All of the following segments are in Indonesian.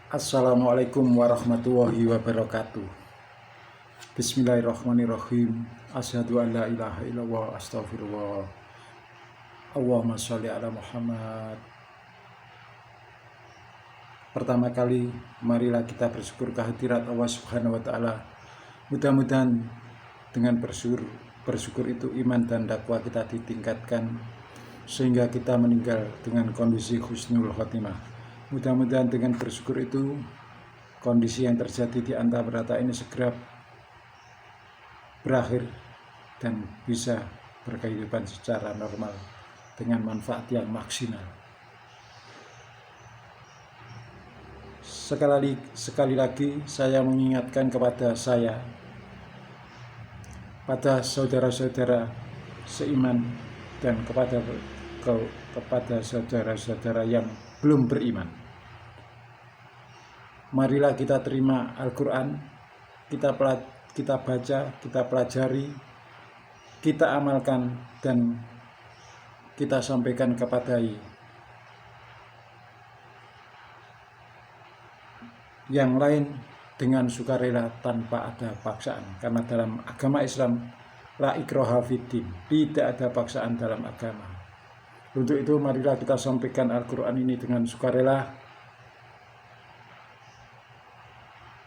Assalamualaikum warahmatullahi wabarakatuh. Bismillahirrahmanirrahim. Asyhadu an la ilaha illallah, astagfirullah. Allahumma sholli ala Muhammad. Pertama kali, marilah kita bersyukur kehadirat Allah Subhanahu wa taala. Mudah-mudahan dengan bersyukur itu iman dan takwa kita ditingkatkan sehingga kita meninggal dengan kondisi husnul khotimah. Mudah-mudahan dengan bersyukur itu kondisi yang terjadi di antara kita ini segera berakhir dan bisa berkehidupan secara normal dengan manfaat yang maksimal. Sekali lagi saya mengingatkan kepada saudara-saudara seiman dan kepada saudara-saudara yang belum beriman. Marilah kita terima Al-Quran, kita baca, kita pelajari, kita amalkan, dan kita sampaikan kepada yang lain dengan sukarela tanpa ada paksaan. Karena dalam agama Islam, la ikraha fiddin, tidak ada paksaan dalam agama. Untuk itu marilah kita sampaikan Al-Quran ini dengan sukarela,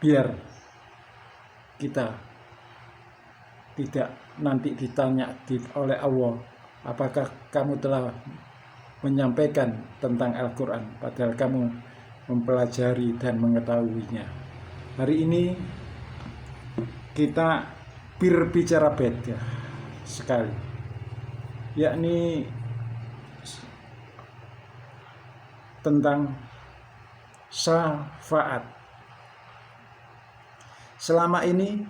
biar kita tidak nanti ditanya oleh Allah, apakah kamu telah menyampaikan tentang Al-Quran padahal kamu mempelajari dan mengetahuinya. Hari ini kita berbicara beda sekali, yakni tentang syafaat. Selama ini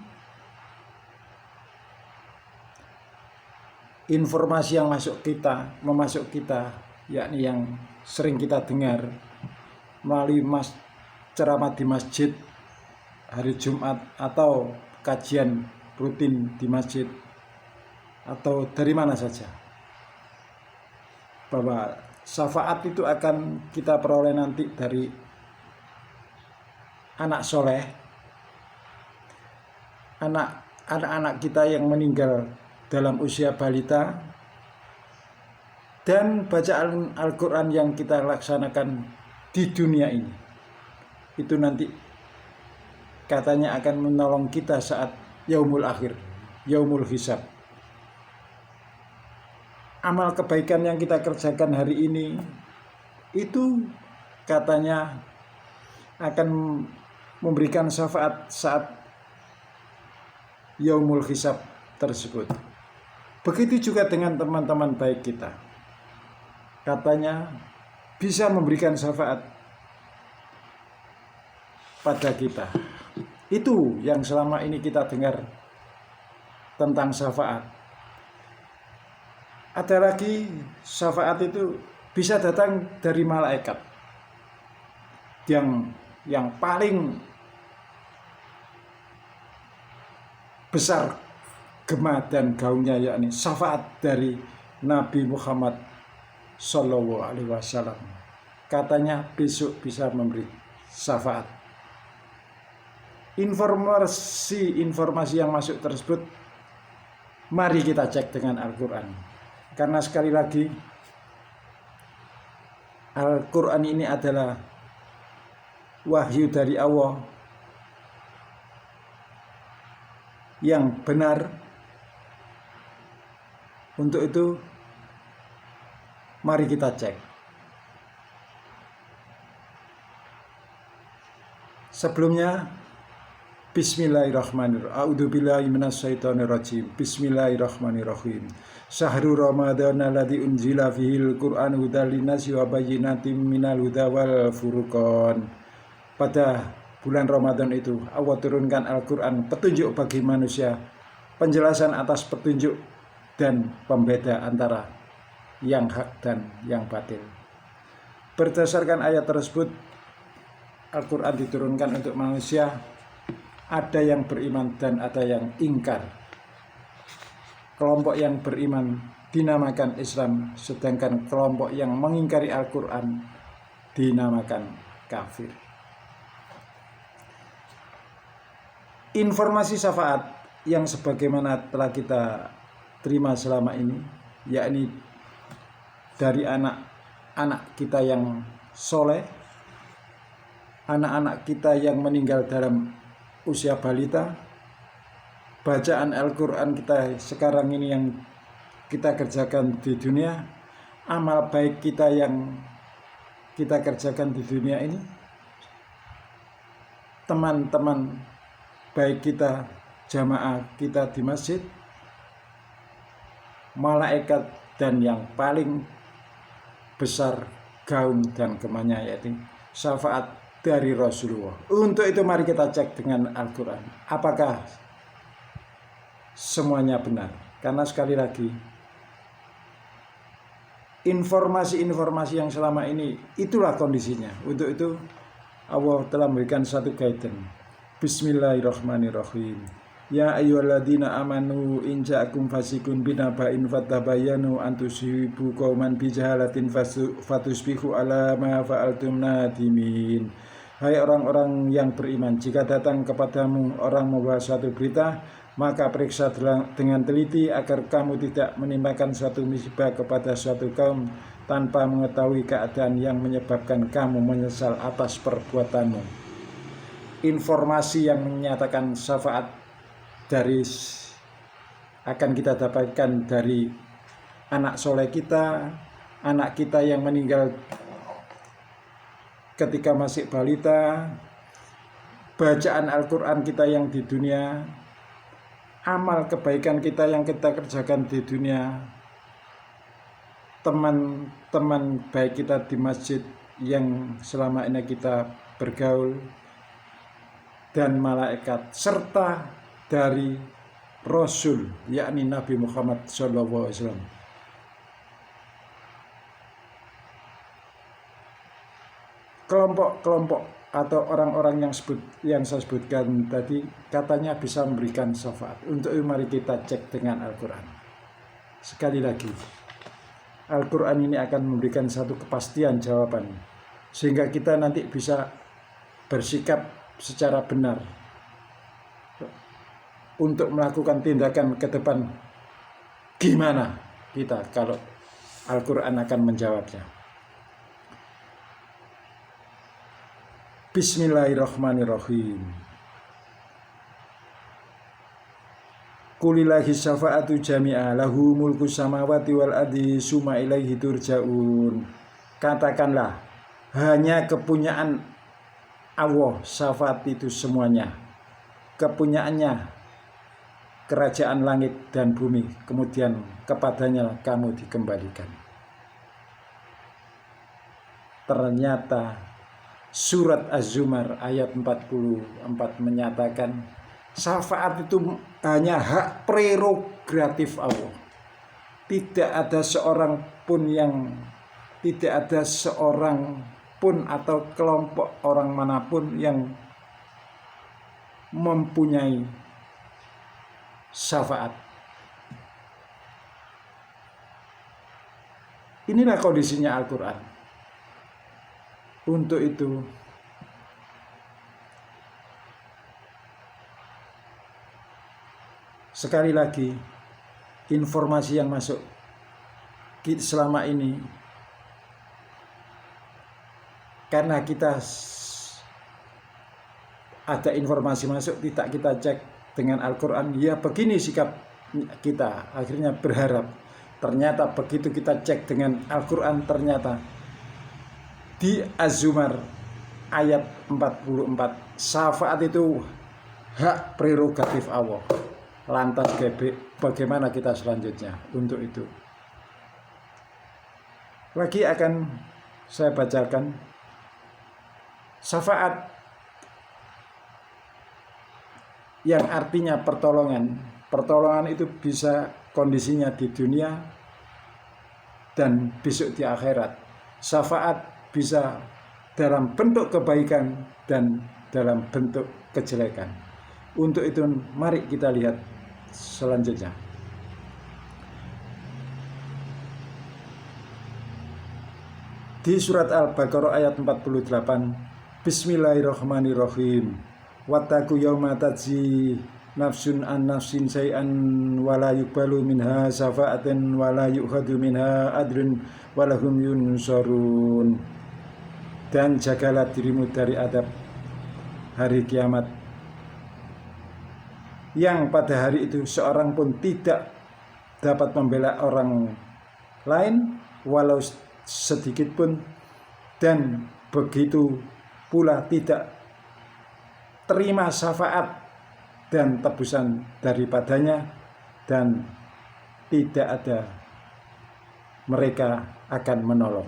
informasi yang memasuk kita, yakni yang sering kita dengar melalui ceramah di masjid hari Jumat atau kajian rutin di masjid atau dari mana saja, bahwa syafaat itu akan kita peroleh nanti dari anak soleh, anak-anak kita yang meninggal dalam usia balita, dan bacaan Al-Quran yang kita laksanakan di dunia ini. Itu nanti katanya akan menolong kita saat yaumul akhir, yaumul hisab. Amal kebaikan yang kita kerjakan hari ini itu katanya akan memberikan syafaat saat yaumul hisab tersebut. Begitu juga dengan teman-teman baik kita, katanya bisa memberikan syafaat pada kita. Itu yang selama ini kita dengar tentang syafaat. Ada lagi, syafaat itu bisa datang dari malaikat yang paling besar gema dan gaungnya, yakni syafaat dari Nabi Muhammad SAW. Katanya besok bisa memberi syafaat. Informasi yang masuk tersebut mari kita cek dengan Al-Quran. Karena sekali lagi Al-Quran ini adalah wahyu dari Allah yang benar. Untuk itu mari kita cek. Sebelumnya, Bismillahirrahmanirrahim. A'udzubillahi minasyaitonirrajim. Bismillahirrahmanirrahim. Syahrul Ramadan alladzi unzila fihil Qur'an hudal linnasi wa bayyinatin minal huda wal furqan. Pada bulan Ramadan itu Allah turunkan Al-Qur'an, petunjuk bagi manusia, penjelasan atas petunjuk dan pembeda antara yang hak dan yang batil. Berdasarkan ayat tersebut, Al-Qur'an diturunkan untuk manusia. Ada yang beriman dan ada yang ingkar. Kelompok yang beriman dinamakan Islam, sedangkan kelompok yang mengingkari Al-Quran dinamakan kafir. informasi syafaat yang sebagaimana telah kita terima selama ini, yakni dari anak-anak kita yang soleh, anak-anak kita yang meninggal dalam usia balita, bacaan Al-Quran kita sekarang ini yang kita kerjakan di dunia, amal baik kita yang kita kerjakan di dunia ini, teman-teman baik kita, jamaah kita di masjid, malaikat, dan yang paling besar gaung dan gemanya yaitu syafaat dari Rasulullah. Untuk itu mari kita cek dengan Al-Quran apakah semuanya benar. Karena sekali lagi, informasi-informasi yang selama ini itulah kondisinya. Untuk itu Allah telah memberikan satu guidance. Bismillahirrahmanirrahim. Ya ayyuhalladzina amanu in ja'akum fasikun binaba'in fatabayyanu an tusibu qauman bijahalatin fatusbihu ala ma fa'altum nadimin. Hai orang-orang yang beriman, jika datang kepadamu orang membawa suatu berita, maka periksa dengan teliti agar kamu tidak menimpakan suatu musibah kepada suatu kaum tanpa mengetahui keadaan yang menyebabkan kamu menyesal atas perbuatanmu. Informasi yang menyatakan syafaat akan kita dapatkan dari anak soleh kita, anak kita yang meninggal ketika masih balita, bacaan Al-Quran kita yang di dunia, amal kebaikan kita yang kita kerjakan di dunia, teman-teman baik kita di masjid yang selama ini kita bergaul, dan malaikat, serta dari Rasul, yakni Nabi Muhammad SAW. Kelompok-kelompok atau orang-orang yang saya sebutkan tadi katanya bisa memberikan syafaat. Untuk itu mari kita cek dengan Al-Quran. Sekali lagi, Al-Quran ini akan memberikan satu kepastian jawaban, sehingga kita nanti bisa bersikap secara benar untuk melakukan tindakan ke depan. Gimana kita kalau Al-Quran akan menjawabnya? Bismillahirrahmanirrahim. Qulillahi syafa'atu jami'a lahu mulku samawati wal ardi summa ilaihi turja'un. Katakanlah, hanya kepunyaan Allah syafaat itu semuanya, kepunyaannya kerajaan langit dan bumi, kemudian kepadanya kamu dikembalikan. Ternyata surat Az-Zumar ayat 44 menyatakan syafaat itu hanya hak prerogatif Allah. Tidak ada seorang pun atau kelompok orang manapun yang mempunyai syafaat. Inilah kondisinya Al-Quran. Untuk itu sekali lagi, informasi yang masuk selama ini, karena kita ada informasi masuk tidak kita cek dengan Al-Quran, ya begini sikap kita. Akhirnya berharap, ternyata begitu kita cek dengan Al-Quran, ternyata di Az-Zumar ayat 44 syafaat itu hak prerogatif Allah. Lantas bagaimana kita selanjutnya? Untuk itu lagi akan saya bacakan syafaat yang artinya pertolongan. Pertolongan itu bisa kondisinya di dunia dan besok di akhirat. Syafaat bisa dalam bentuk kebaikan dan dalam bentuk kejelekan. Untuk itu mari kita lihat selanjutnya. Di surat Al-Baqarah ayat 48, Bismillahirrahmanirrahim. Wattaqu yauma tajzi nafsun an nafsin syai'an wala yuqbalu minha syafa'atan wala yu'khadhu minha adrun walahum yunsarun. Dan jagalah dirimu dari adab hari kiamat, yang pada hari itu seorang pun tidak dapat membela orang lain walau sedikit pun, dan begitu pula tidak terima syafaat dan tebusan daripadanya, dan tidak ada mereka akan menolong.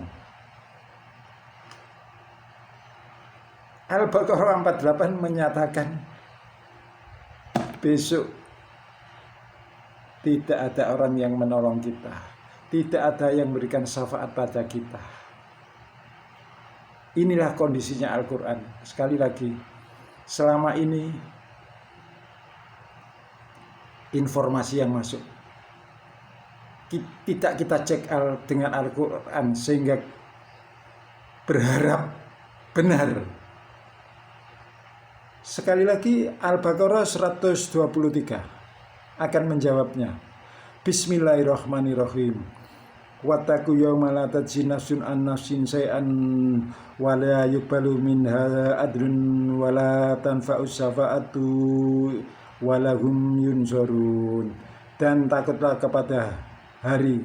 Al-Baqarah 48 menyatakan besok tidak ada orang yang menolong kita, tidak ada yang memberikan syafaat pada kita. Inilah kondisinya Al-Quran. Sekali lagi, selama ini informasi yang masuk tidak kita cek dengan Al-Quran sehingga berharap benar. Sekali lagi, Al-Baqarah 123 akan menjawabnya. Bismillahirrahmanirrahim. Wattaqu yauma la tajzi nafsun an nafsin syai'an wa la yuqbalu minha adrun wa la tanfa'u syafa'atu wa lahum yunsarun. Dan takutlah kepada hari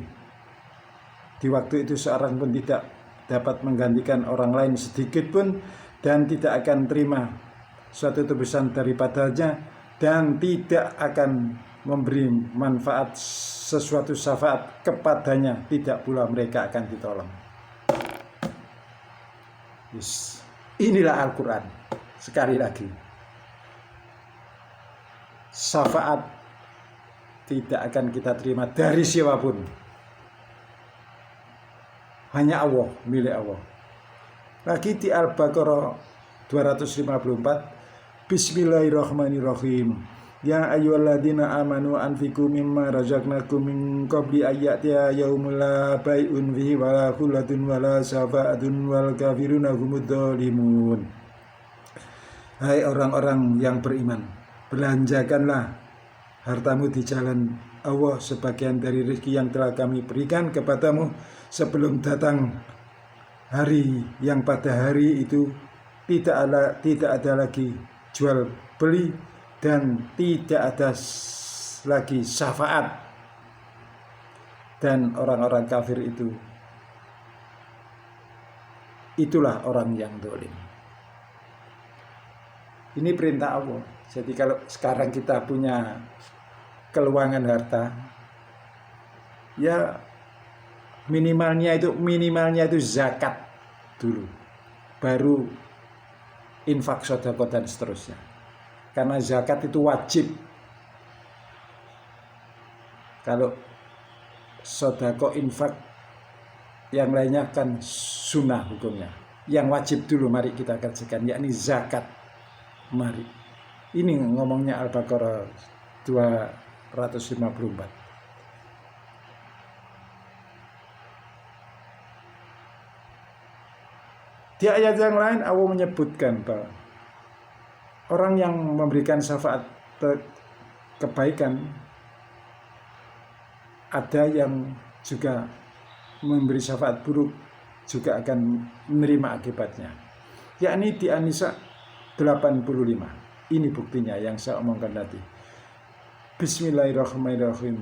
di waktu itu seorang pun tidak dapat menggantikan orang lain sedikit pun, dan tidak akan terima suatu tebusan daripadanya, dan tidak akan memberi manfaat sesuatu syafaat kepadanya, tidak pula mereka akan ditolong. Yes. Inilah Al-Quran. Sekali lagi, syafaat tidak akan kita terima dari siapapun, hanya Allah, milik Allah. Lagi di Al-Baqarah 254, Bismillahirrahmanirrahim. Ya ayyuhalladzina amanu anfiqu mimma razaqnakum min qabli ayyatiya yaumul la bai'un fihi wala khullatun wala syafa'atun wal kafiruna humudz zalimun. Hai orang-orang yang beriman, belanjakanlah hartamu di jalan Allah sebagian dari rezeki yang telah kami berikan kepadamu sebelum datang hari yang pada hari itu tidak ada lagi jual beli dan tidak ada lagi syafaat, dan orang-orang kafir itulah orang yang zalim. Ini perintah Allah. Jadi kalau sekarang kita punya keluangan harta, ya minimalnya itu zakat dulu, baru infak, sedekah dan seterusnya. Karena zakat itu wajib. Kalau sedekah, infak, yang lainnya kan sunnah hukumnya. Yang wajib dulu mari kita kerjakan, yakni zakat. Mari. Ini ngomongnya Al-Baqarah 254. Di ayat yang lain Allah menyebutkan bahwa orang yang memberikan syafaat kebaikan, ada yang juga memberi syafaat buruk, juga akan menerima akibatnya. Yakni di An-Nisa 85. Ini buktinya yang saya omongkan tadi. Bismillahirrahmanirrahim.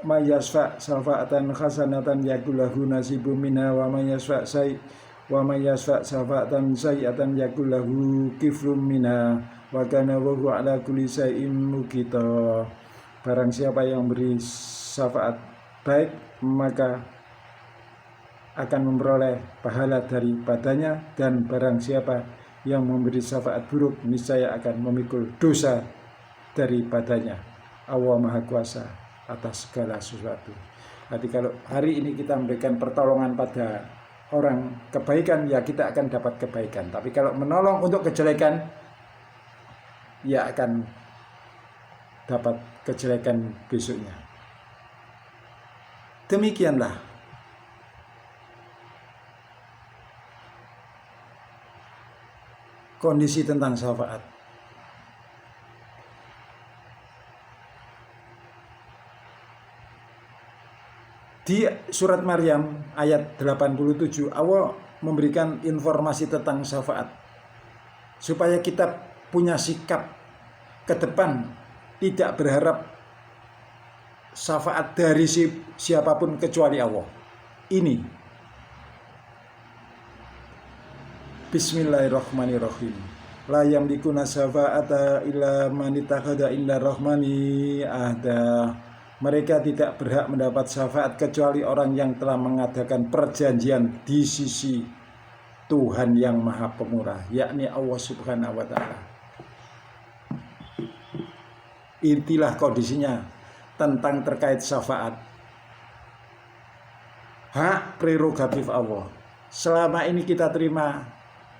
Mayasfa syafa'atan hasanatan yakullahu nasibum minha wa mayasfa syafa'atan sayyatan yakullahu kiflum minha wa kana wa ala kulli syai'in muqita. Barang siapa yang beri syafaat baik, maka akan memperoleh pahala daripadanya, dan barang siapa yang memberi syafaat buruk, niscaya akan memikul dosa daripadanya. Allah Maha Kuasa atas segala sesuatu. Jadi kalau hari ini kita memberikan pertolongan pada orang kebaikan, ya kita akan dapat kebaikan. Tapi kalau menolong untuk kejelekan, ya akan dapat kejelekan besoknya. Demikianlah kondisi tentang syafaat. Di surat Maryam ayat 87 Allah memberikan informasi tentang syafaat supaya kita punya sikap ke depan, tidak berharap syafaat dari siapapun kecuali Allah. Ini Bismillahirrahmanirrahim. La yamlikuna syafa'ata illa man ittakhadha inda rahmani ahda. Mereka tidak berhak mendapat syafaat kecuali orang yang telah mengadakan perjanjian di sisi Tuhan yang Maha Pemurah, yakni Allah Subhanahu wa Ta'ala. Inilah kondisinya tentang terkait syafaat. Hak prerogatif Allah. Selama ini kita terima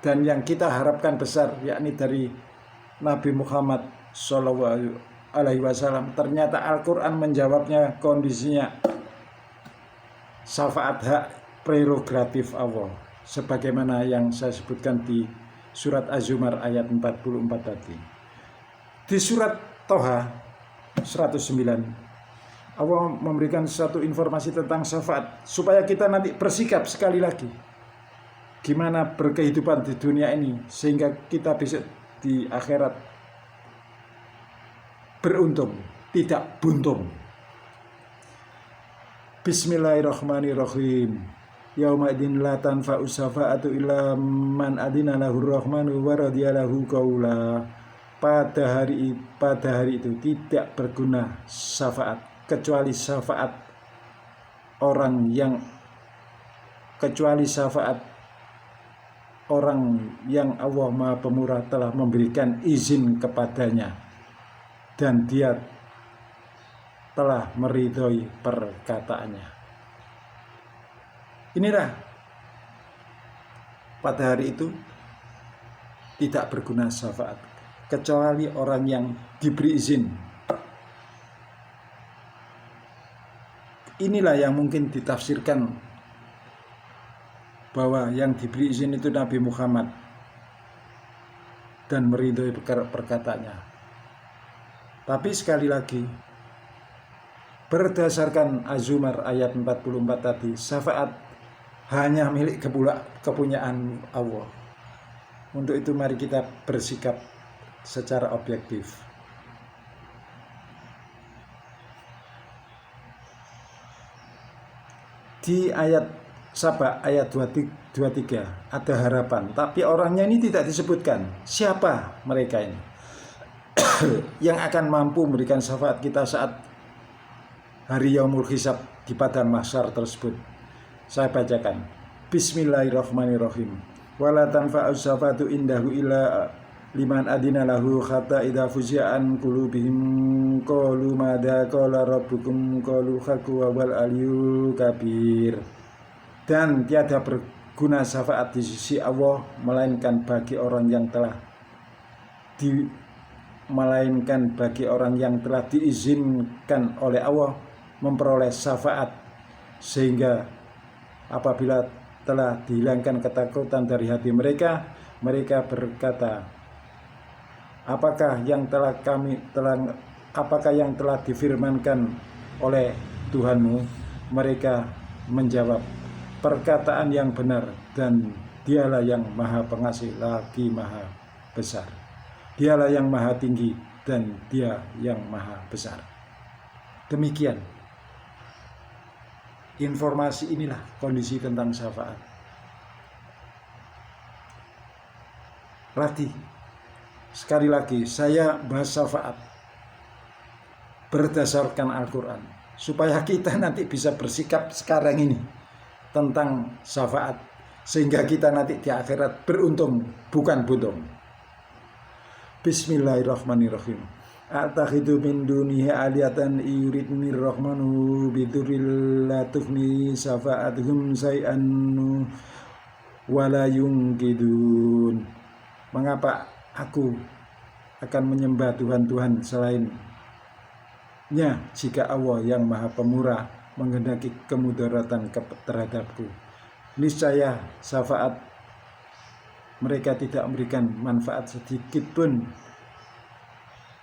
dan yang kita harapkan besar, yakni dari Nabi Muhammad SAW. Ternyata Al-Quran menjawabnya kondisinya syafaat hak prerogatif Allah, sebagaimana yang saya sebutkan di surat Az-Zumar ayat 44 tadi. Di surat Toha 109 Allah memberikan satu informasi tentang syafaat supaya kita nanti bersikap sekali lagi gimana berkehidupan di dunia ini sehingga kita besok di akhirat beruntung, tidak buntung. Bismillahirrahmanirrahim. Yauma idin la tanfa'u syafa'atu illa man adina lahur rahmanu wa radiya lahu qaula. Pada hari itu tidak berguna syafaat kecuali syafaat orang Allah Maha Pemurah telah memberikan izin kepadanya dan dia telah meridhoi perkataannya. Inilah pada hari itu tidak berguna syafaat kecuali orang yang diberi izin. Inilah yang mungkin ditafsirkan bahwa yang diberi izin itu Nabi Muhammad dan meridhoi perkataannya. Tapi sekali lagi, berdasarkan Az-Zumar ayat 44 tadi, syafaat hanya milik kepunyaan Allah. Untuk itu mari kita bersikap secara objektif. Di ayat Saba ayat 23 ada harapan, tapi orangnya ini tidak disebutkan. Siapa mereka ini yang akan mampu memberikan syafaat kita saat hari yaumul hisab di padang mahsyar tersebut? Saya bacakan. Bismillahirrahmanirrahim. Wala tanfa'u syafa'atu indahu illa liman adina lahu hatta idza fuzi'a an qulubihim qalu madza qala rabbukum qalu haqqu wal aliyul kabir. Dan tiada berguna syafaat di sisi Allah melainkan bagi orang yang telah diizinkan oleh Allah memperoleh syafaat, sehingga apabila telah dihilangkan ketakutan dari hati mereka, mereka berkata, apakah yang telah difirmankan oleh Tuhanmu? Mereka menjawab, perkataan yang benar, dan Dialah yang Maha Pengasih lagi Maha Besar. Dialah yang Maha Tinggi dan Dia yang Maha Besar. Demikian informasi, inilah kondisi tentang syafaat. Sekali lagi saya bahas syafaat berdasarkan Al-Quran supaya kita nanti bisa bersikap sekarang ini tentang syafaat, sehingga kita nanti di akhirat beruntung bukan buntung. Bismillahirrahmanirrahim. Atakhidu min dunihi aliyatan yuridnir rahmanu bidurril la tughni syafa'atuhum syai'an wala yungkidun. Mengapa aku akan menyembah Tuhan-Tuhan selainnya jika Allah yang Maha Pemurah menghendaki kemudaratan terhadapku? Niscaya syafaat mereka tidak memberikan manfaat sedikit pun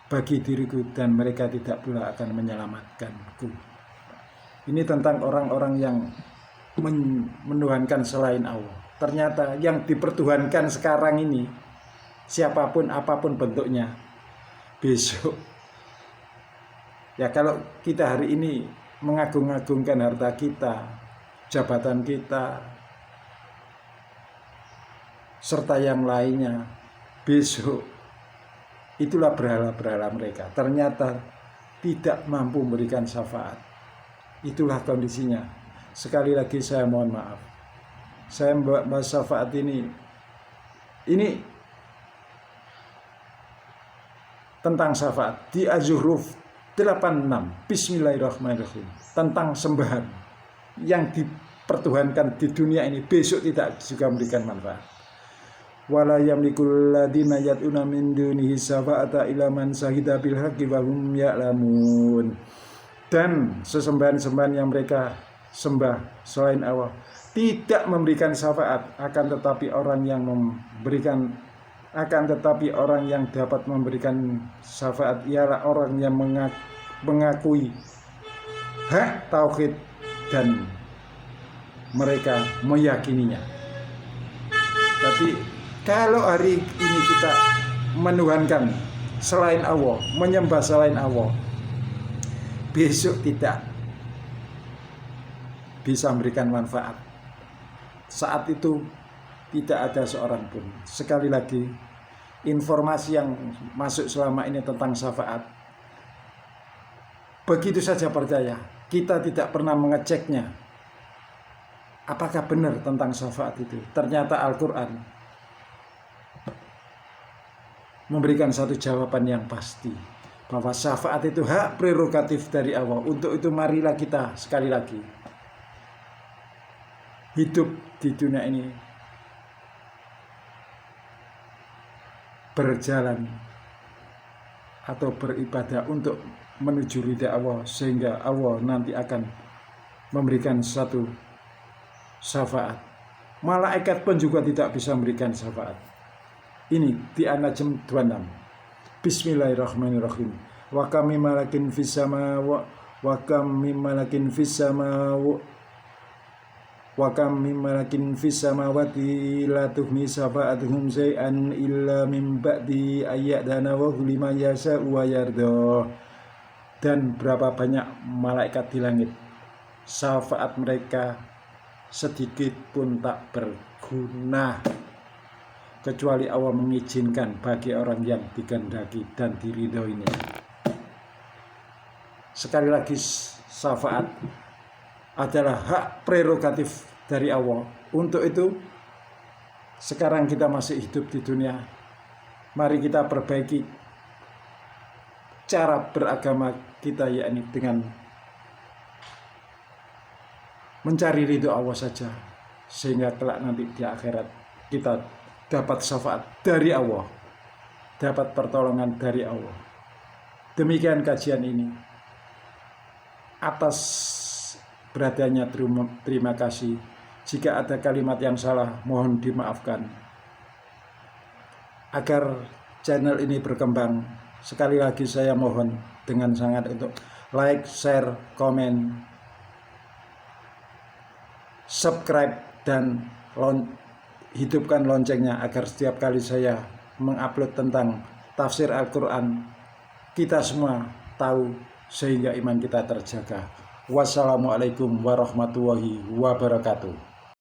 bagi diriku, dan mereka tidak pula akan menyelamatkanku. Ini tentang orang-orang yang menuhankan selain Allah. Ternyata yang dipertuhankan sekarang ini, siapapun apapun bentuknya, besok ya kalau kita hari ini mengagung-agungkan harta kita, jabatan kita, serta yang lainnya, besok itulah berhala-berhala mereka. Ternyata tidak mampu memberikan syafaat. Itulah kondisinya. Sekali lagi saya mohon maaf. Saya membahas syafaat ini tentang syafaat di Az-Zukhruf 86. Bismillahirrahmanirrahim. Tentang sembahan yang dipertuhankan di dunia ini besok tidak juga memberikan manfaat. Wala yamlikul ladina yad'una min dunihi syafa'ata illa man syahida bil haqqi wa hum ya'lamun. Dan sesembahan-sembahan yang mereka sembah selain Allah tidak memberikan syafaat, akan tetapi orang yang dapat memberikan syafaat ialah orang yang mengakui hak tauhid dan mereka meyakininya. Tapi kalau hari ini kita menuhankan selain Allah, menyembah selain Allah, besok tidak bisa memberikan manfaat. Saat itu tidak ada seorang pun. Sekali lagi, informasi yang masuk selama ini tentang syafaat, begitu saja percaya. Kita tidak pernah mengeceknya apakah benar tentang syafaat itu. Ternyata Al-Quran memberikan satu jawaban yang pasti, bahwa syafaat itu hak prerogatif dari Allah. Untuk itu marilah kita sekali lagi hidup di dunia ini berjalan atau beribadah untuk menuju ridha Allah, sehingga Allah nanti akan memberikan satu syafaat. Malaikat pun juga tidak bisa memberikan syafaat. Ini di An-Najm 26. Bismillahirrahmanirrahim. Wa kam min malakin fis samawati wa kam min malakin fis samawati la tughni syafa'atuhum syai'an illa min ba'di ayyadana wa liman yasha'u wa yarda. Dan berapa banyak malaikat di langit, syafaat mereka sedikit pun tak berguna kecuali Allah mengizinkan bagi orang yang dikehendaki dan diridhoinya. Sekali lagi, syafaat adalah hak prerogatif dari Allah. Untuk itu, sekarang kita masih hidup di dunia, mari kita perbaiki cara beragama kita, yakni dengan mencari ridho Allah saja, sehingga kelak nanti di akhirat kita dapat syafaat dari Allah, dapat pertolongan dari Allah. Demikian kajian ini. Atas perhatiannya terima kasih. Jika ada kalimat yang salah, mohon dimaafkan. Agar channel ini berkembang, sekali lagi saya mohon dengan sangat untuk like, share, komen, subscribe, dan hidupkan loncengnya agar setiap kali saya mengupload tentang tafsir Al-Quran, kita semua tahu sehingga iman kita terjaga. Wassalamualaikum warahmatullahi wabarakatuh.